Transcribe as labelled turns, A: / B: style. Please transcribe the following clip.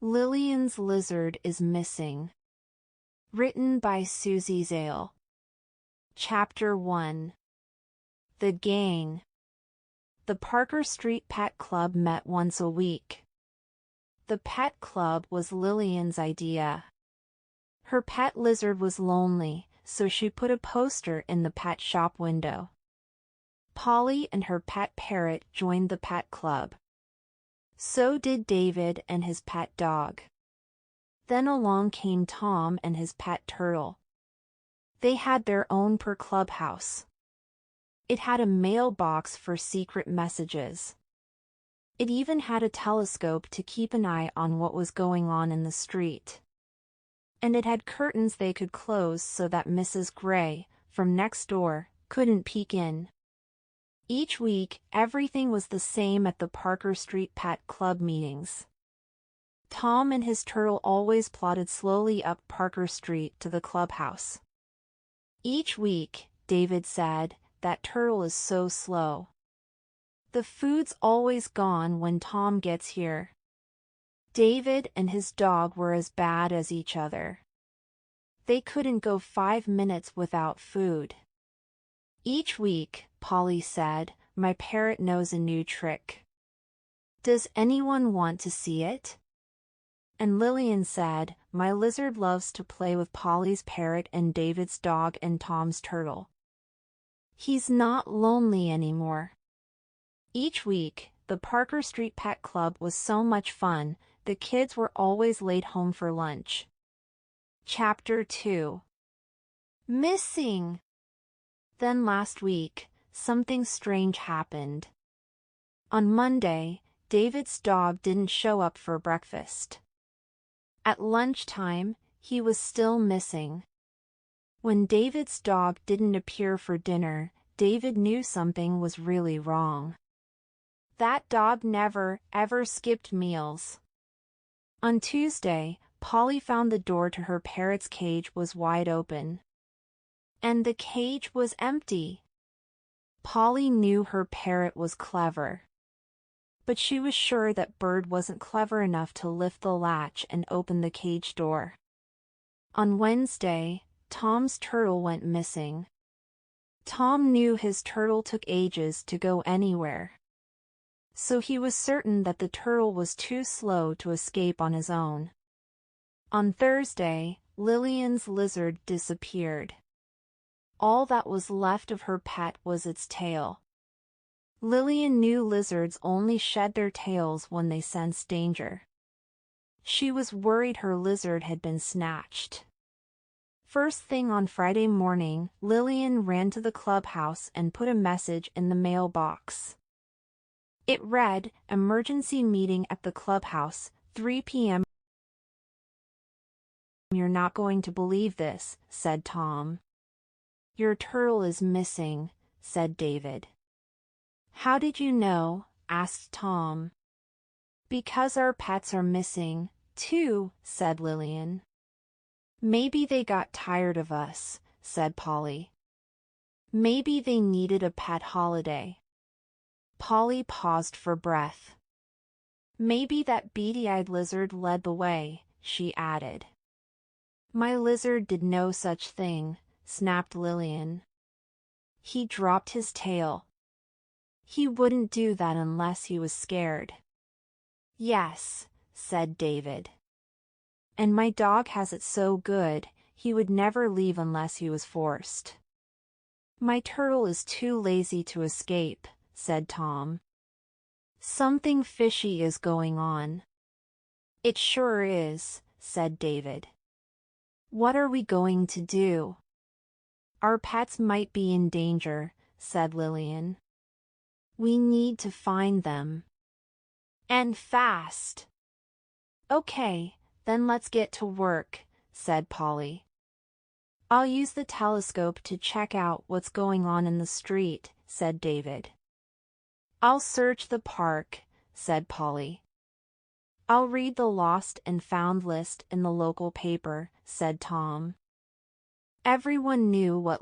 A: Lillian's lizard is missing. Written by Susie Zale. Chapter 1. The Gang. The Parker Street Pet Club met once a week. The pet club was Lillian's idea. Her pet lizard was lonely, so she put a poster in the pet shop window. Polly and her pet parrot joined the pet club. So did David and his pet dog. Then along came Tom and his pet turtle. They had their own clubhouse. It had a mailbox for secret messages. It even had a telescope to keep an eye on what was going on in the street. And it had curtains they could close so that Mrs. Gray, from next door, couldn't peek in. Each week, everything was the same at the Parker Street Pet Club meetings. Tom and his turtle always plodded slowly up Parker Street to the clubhouse. Each week, David said, "That turtle is so slow. The food's always gone when Tom gets here." David and his dog were as bad as each other. They couldn't go 5 minutes without food. Each week, Polly said, "My parrot knows a new trick. Does anyone want to see it?" And Lillian said, "My lizard loves to play with Polly's parrot and David's dog and Tom's turtle. He's not lonely anymore." Each week, the Parker Street Pet Club was so much fun, the kids were always late home for lunch. Chapter 2. Missing. Then last week, something strange happened. On Monday, David's dog didn't show up for breakfast. At lunchtime, he was still missing. When David's dog didn't appear for dinner, David knew something was really wrong. That dog never, ever skipped meals. On Tuesday, Polly found the door to her parrot's cage was wide open. And the cage was empty. Polly knew her parrot was clever. But she was sure that Bird wasn't clever enough to lift the latch and open the cage door. On Wednesday, Tom's turtle went missing. Tom knew his turtle took ages to go anywhere. So he was certain that the turtle was too slow to escape on his own. On Thursday, Lillian's lizard disappeared. All that was left of her pet was its tail. Lillian knew lizards only shed their tails when they sensed danger. She was worried her lizard had been snatched. First thing on Friday morning, Lillian ran to the clubhouse and put a message in the mailbox. It read, "Emergency meeting at the clubhouse, 3 p.m. "You're not going to believe this," said Tom. "Your turtle is missing," said David. "How did you know?" asked Tom. "Because our pets are missing, too," said Lillian. "Maybe they got tired of us," said Polly. "Maybe they needed a pet holiday." Polly paused for breath. "Maybe that beady-eyed lizard led the way," she added. "My lizard did no such thing," snapped Lillian. "He dropped his tail. He wouldn't do that unless he was scared." "Yes," said David. "And my dog has it so good, he would never leave unless he was forced." "My turtle is too lazy to escape," said Tom. "Something fishy is going on." "It sure is," said David. "What are we going to do?" "Our pets might be in danger," said Lillian. "We need to find them. And fast." "Okay, then let's get to work," said Polly. "I'll use the telescope to check out what's going on in the street," said David. "I'll search the park," said Polly. "I'll read the lost and found list in the local paper," said Tom. Everyone knew what